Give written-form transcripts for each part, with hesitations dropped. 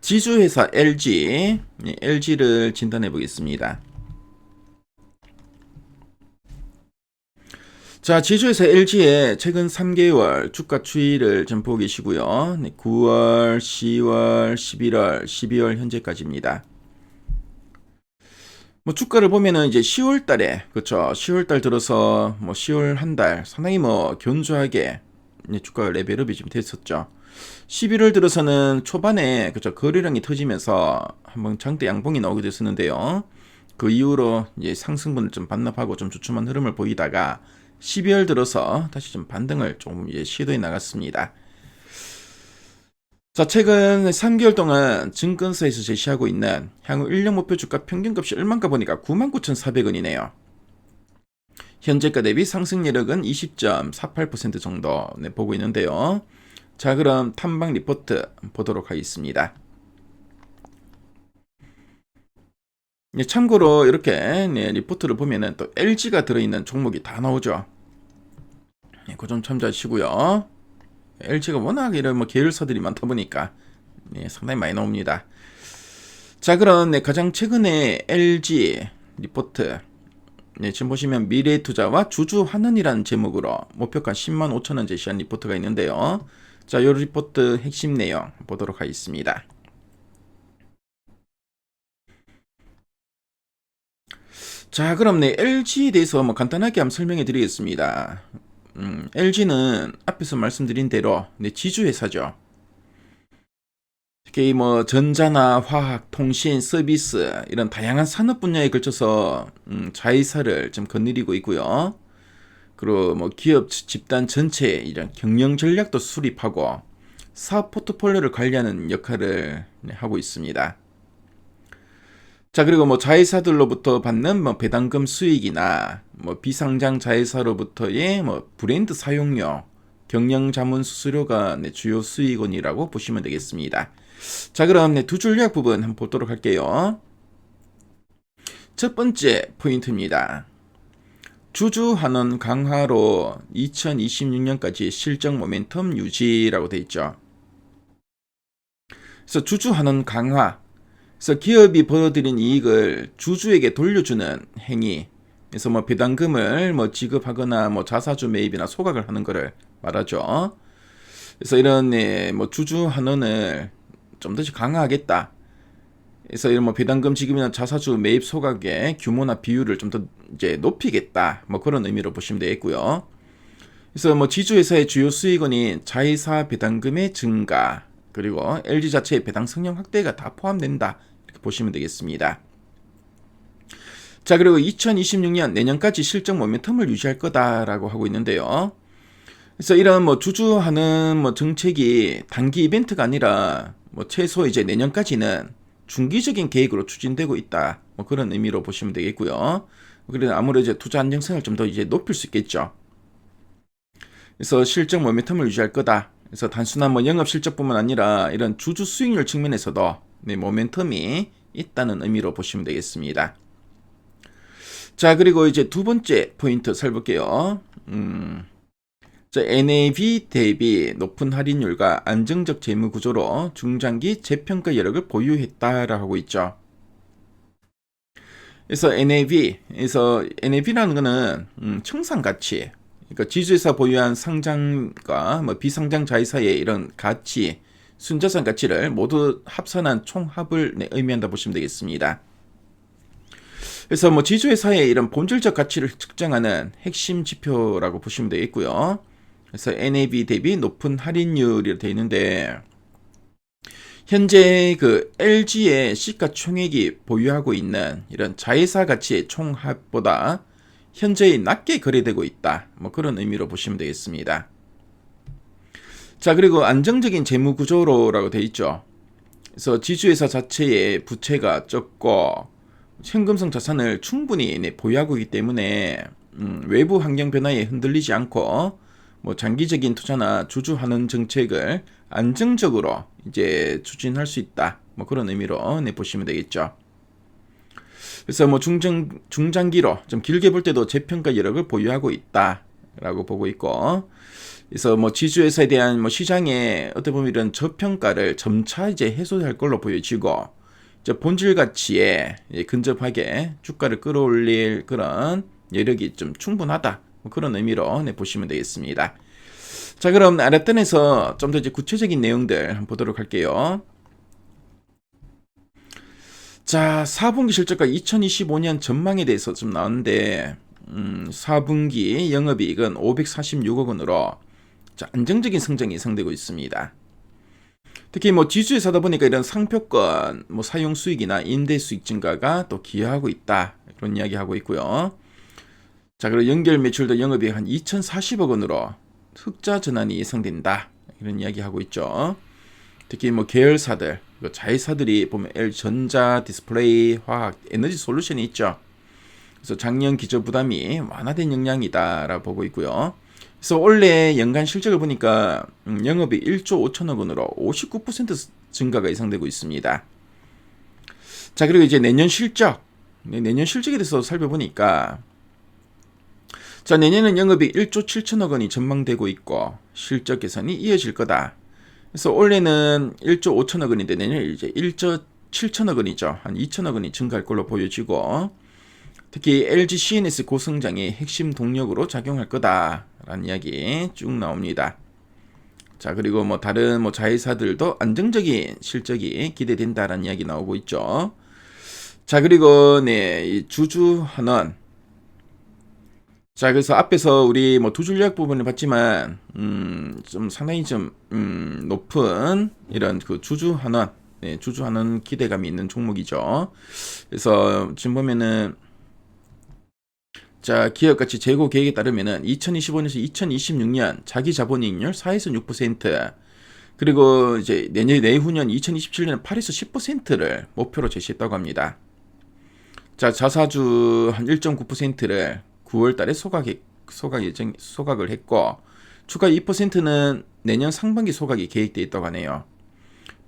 지주회사 LG, LG를 진단해 보겠습니다. 자, 지주회사 LG의 최근 3개월 주가 추이를 좀 보고 계시고요. 9월, 10월, 11월, 12월 현재까지입니다. 뭐 주가를 보면은 이제 10월 달에, 그렇죠. 10월 달 들어서 10월 한 달 상당히 견조하게 주가 레벨업이 좀 됐었죠. 11월 들어서는 초반에 그죠 거래량이 터지면서 한번 장대 양봉이 나오게 됐었는데요. 그 이후로 이제 상승분을 좀 반납하고 좀 주춤한 흐름을 보이다가 12월 들어서 다시 좀 반등을 좀 이제 시도해 나갔습니다. 자, 최근 3개월 동안 증권사에서 제시하고 있는 향후 1년 목표 주가 평균값이 얼마인가 보니까 99,400원이네요. 현재가 대비 상승률은 20.48% 정도 보고 있는데요. 자, 그럼 탐방 리포트 보도록 하겠습니다. 참고로 이렇게 리포트를 보면은 또 LG가 들어있는 종목이 다 나오죠. 그 점 참조하시고요. LG가 워낙 이런 계열사들이 많다 보니까 상당히 많이 나옵니다. 자, 그럼 가장 최근에 LG 리포트 지금 보시면 미래투자와 주주환원이라는 제목으로 목표가 10만 5천원 제시한 리포트가 있는데요. 자, 이 리포트 핵심 내용 보도록 하겠습니다. 자, 그럼 LG에 대해서 간단하게 한번 설명해 드리겠습니다. LG는 앞에서 말씀드린 대로 지주회사죠. 특히 전자나 화학, 통신, 서비스 이런 다양한 산업 분야에 걸쳐서 자회사를 좀 거느리고 있고요. 그리고 기업 집단 전체 이런 경영 전략도 수립하고 사업 포트폴리오를 관리하는 역할을 하고 있습니다. 자, 그리고 자회사들로부터 받는 배당금 수익이나 비상장 자회사로부터의 브랜드 사용료, 경영 자문 수수료가 주요 수익원이라고 보시면 되겠습니다. 자, 그럼 두 줄 요약 부분 한번 보도록 할게요. 첫 번째 포인트입니다. 주주환원 강화로 2026년까지 실적 모멘텀 유지라고 되어 있죠. 그래서 주주환원 강화, 그래서 기업이 벌어들인 이익을 주주에게 돌려주는 행위. 그래서 배당금을 지급하거나 자사주 매입이나 소각을 하는 것을 말하죠. 그래서 이런 주주 환원을 좀 더 강화하겠다. 그래서 이런 배당금 지급이나 자사주 매입 소각의 규모나 비율을 좀 더 이제 높이겠다. 그런 의미로 보시면 되겠고요. 그래서 지주회사의 주요 수익원인 자회사 배당금의 증가, 그리고 LG 자체의 배당 성령 확대가 다 포함된다. 이렇게 보시면 되겠습니다. 자, 그리고 2026년 내년까지 실적 모멘텀을 유지할 거다라고 하고 있는데요. 그래서 이런 주주하는 정책이 단기 이벤트가 아니라 최소 이제 내년까지는 중기적인 계획으로 추진되고 있다. 그런 의미로 보시면 되겠고요. 그래서 아무래도 이제 투자 안정성을 좀 더 이제 높일 수 있겠죠. 그래서 실적 모멘텀을 유지할 거다. 그래서 단순한 영업 실적뿐만 아니라 이런 주주 수익률 측면에서도 모멘텀이 있다는 의미로 보시면 되겠습니다. 자, 그리고 이제 두 번째 포인트 살펴볼게요. 자, NAV 대비 높은 할인율과 안정적 재무 구조로 중장기 재평가 여력을 보유했다라고 하고 있죠. 그래서 NAV라는 거는 청산 가치, 그러니까 지주회사 보유한 상장과 비상장 자회사의 이런 가치, 순자산 가치를 모두 합산한 총합을 의미한다 보시면 되겠습니다. 그래서 지주회사의 이런 본질적 가치를 측정하는 핵심 지표라고 보시면 되겠고요. 그래서 NAV 대비 높은 할인율이 되어 있는데, 현재 그 LG의 시가총액이 보유하고 있는 이런 자회사 가치의 총합보다 현재의 낮게 거래되고 있다. 그런 의미로 보시면 되겠습니다. 자, 그리고 안정적인 재무 구조로라고 되어 있죠. 그래서 지주회사 자체의 부채가 적고 현금성 자산을 충분히 보유하고 있기 때문에 외부 환경 변화에 흔들리지 않고 장기적인 투자나 주주 환원 정책을 안정적으로 이제 추진할 수 있다. 그런 의미로 보시면 되겠죠. 그래서 중장기로 좀 길게 볼 때도 재평가 여력을 보유하고 있다라고 보고 있고, 그래서 뭐 지주회사에 대한 뭐 시장의 어떻게 보면 이런 저평가를 점차 이제 해소할 걸로 보여지고, 이제 본질 가치에 근접하게 주가를 끌어올릴 그런 여력이 좀 충분하다. 뭐 그런 의미로 보시면 되겠습니다. 자, 그럼 아랫단에서 좀 더 이제 구체적인 내용들 한번 보도록 할게요. 자, 4분기 실적과 2025년 전망에 대해서 좀 나왔는데, 4분기 영업이익은 546억 원으로 안정적인 성장이 예상되고 있습니다. 특히 뭐 지주회사다 보니까 이런 상표권, 뭐 사용 수익이나 임대 수익 증가가 또 기여하고 있다. 이런 이야기 하고 있고요. 자, 그리고 연결 매출도 영업이익 한 2,040억 원으로 흑자 전환이 예상된다. 이런 이야기 하고 있죠. 특히 뭐 계열사들, 자회사들이 보면 L전자, 디스플레이, 화학, 에너지 솔루션이 있죠. 그래서 작년 기저 부담이 완화된 영향이다라고 보고 있고요. 그래서 올해 연간 실적을 보니까 영업이 1조 5천억 원으로 59% 증가가 예상되고 있습니다. 자, 그리고 이제 내년 실적에 대해서 살펴보니까, 자, 내년은 영업이 1조 7천억 원이 전망되고 있고 실적 개선이 이어질 거다. 그래서 올해는 1조 5천억 원인데 내년 이제 1조 7천억 원이죠. 한 2천억 원이 증가할 걸로 보여지고, 특히 LG CNS 고성장이 핵심 동력으로 작용할 거다라는 이야기 쭉 나옵니다. 자, 그리고 뭐 다른 뭐 자회사들도 안정적인 실적이 기대된다라는 이야기 나오고 있죠. 자, 그리고 이 주주환원. 자, 그래서 앞에서 우리 뭐 두 줄 요약 부분을 봤지만 좀 상당히 좀 높은 이런 그 주주환원, 주주환원 기대감이 있는 종목이죠. 그래서 지금 보면은, 자, 기업가치 재고 계획에 따르면은 2025년에서 2026년 자기 자본이익률 4에서 6%, 그리고 이제 내후년 2027년 8에서 10%를 목표로 제시했다고 합니다. 자, 자사주 한 1.9%를 9월 달에 소각을 했고, 추가 2%는 내년 상반기 소각이 계획되어 있다고 하네요.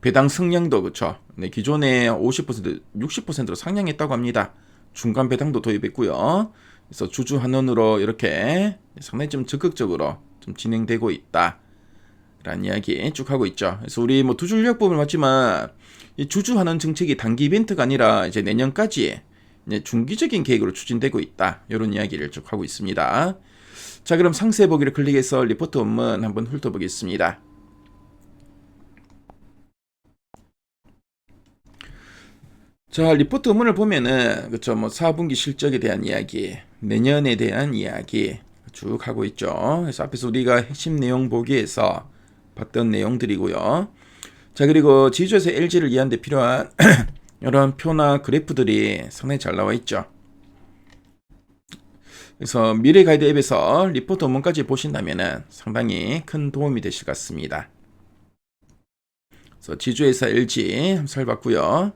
배당 성량도 그쵸. 네, 기존에 50%, 60%로 상향했다고 합니다. 중간 배당도 도입했고요. 그래서 주주환원으로 이렇게 상당히 좀 적극적으로 좀 진행되고 있다 라는 이야기 쭉 하고 있죠. 그래서 우리 뭐 두 줄 요약법을 봤지만, 이 주주환원 정책이 단기 이벤트가 아니라 이제 내년까지 중기적인 계획으로 추진되고 있다. 이런 이야기를 쭉 하고 있습니다. 자, 그럼 상세 보기를 클릭해서 리포트 원문 한번 훑어보겠습니다. 자, 리포트 원문을 보면은, 그쵸, 뭐 4분기 실적에 대한 이야기, 내년에 대한 이야기 쭉 하고 있죠. 그래서 앞에서 우리가 핵심 내용 보기에서 봤던 내용들이고요. 자, 그리고 지주에서 LG를 이해하는 데 필요한 이런 표나 그래프들이 상당히 잘 나와 있죠. 그래서 미래 가이드 앱에서 리포트 원문까지 보신다면 상당히 큰 도움이 되실 것 같습니다. 그래서 지주회사 LG 한번 살봤고요.